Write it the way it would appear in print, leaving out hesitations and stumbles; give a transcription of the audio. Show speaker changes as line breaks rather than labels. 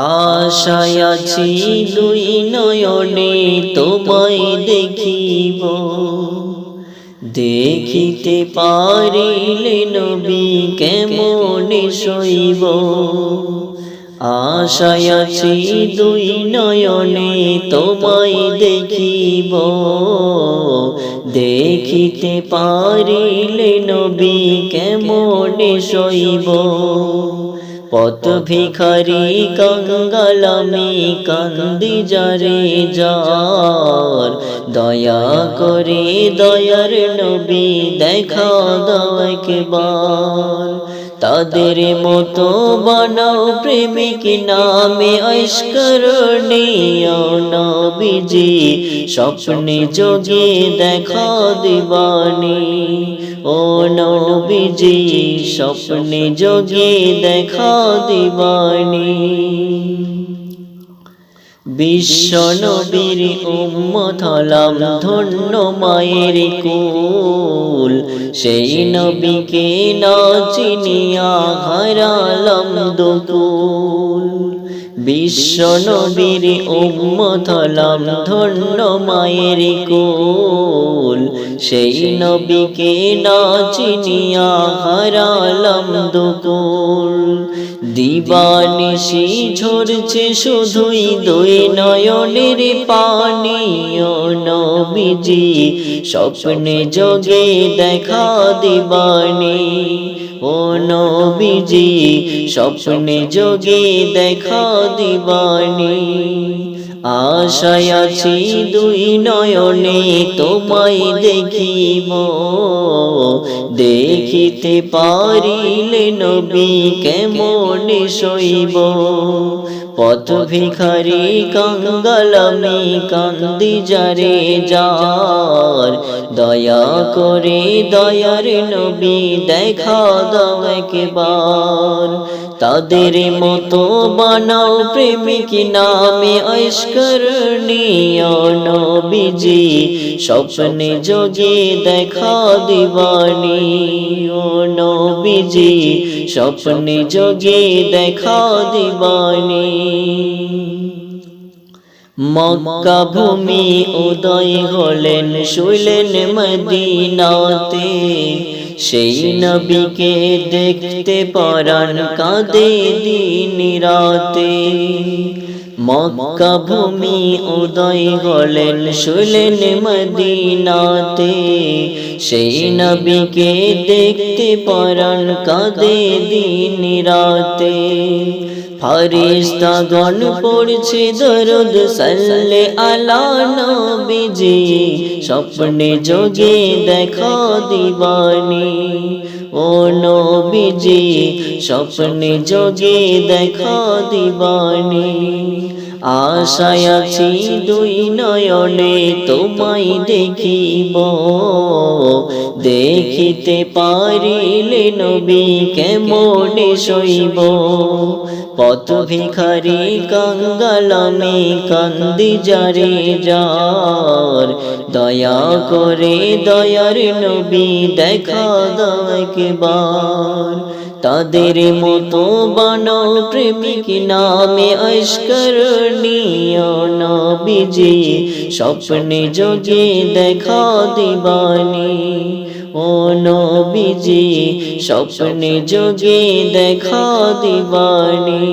আশায় আছি দুই নয়নে তোমায় দেখিব, দেখিতে পারিলে নবী কেমনে সইব। আশায় আছি দুই নয়নে তোমায় দেখিব, দেখিতে পারিলে নবী কেমনে সইব। পথ ভিখারি কঙ্গাল আমি কান্দি যারে যার, দয়া করে দয়ার নবী দেখা দাও একবার। তাদের মতো বানাও প্রেমিক নামে ঐশকরণীয় নবীজি, স্বপ্নে যোগে দেখা দিবানি। ও নবীজি স্বপ্নে যোগে দেখা দিবানি। বিশ্ব নবীর উম্মত হলাম ধন্য মায়ের কুল, সেই নবীকে না চিনিয়া হারালাম দুকুল। বিশ্ব নবীর উম্মত হলাম ধন্য মায়ের কুল, সেই নবীকে না চিনিয়া হারালাম দুকুল। দিবানিশি ঝরছে শুধুই দুই নয়নের পানি, ও নবীজি স্বপ্নে যোগে দেখা দিবানি। ও নবীজি স্বপ্নে যোগে দেখা দিবানি। আশায় আছি দুই নয়নে তোমায় দেখিব, দেখিতে পারিলে নবী কেমনে সইব। পথ ভিখারি কঙ্গাল আমি কান্দি যারে যার, দয়া করে দয়ার নবী দেখা দাও একবার। তাদের মতো বানাও প্রেমিক নামে ঐশকরণীয় নবীজি, স্বপ্নে যোগে দেখা দিবানি। ও নবীজি স্বপ্নে যোগে দেখা দিবানি। মক্কা ভূমি উদয় হলেন শুইলেন মদিনাতে, সেই নবীকে দেখতে পরাণ কাঁদে দিন রাতে। মক্কা ভূমি উদয় হলেন শুইলেন মদিনাতে, সেই নবীকে দেখতে পরাণ কাঁদে দিন রাতে। ফেরেশতাগণ পড়ছে দরুদ সাল্লে আলা নবীজি, স্বপ্নে যোগে দেখা দিবানি। ও নবীজি স্বপ্নে যোগে দেখা দিবানি। আশায় আছি দুই নয়নে তোমায় দেখিব, দেখিতে পারিলে নবী কেমনে সইব। পথ ভিখারি কঙ্গাল আমি কান্দি যারে যার, দয়া করে দয়ার নবী দেখা দাও একবার। তাদের মতো বানাও প্রেমিক নামে ঐশকরণীয় নবীজি, স্বপ্নে যোগে দেখা দিবানি। ও নবীজি স্বপ্নে যোগে দেখা দিবানি।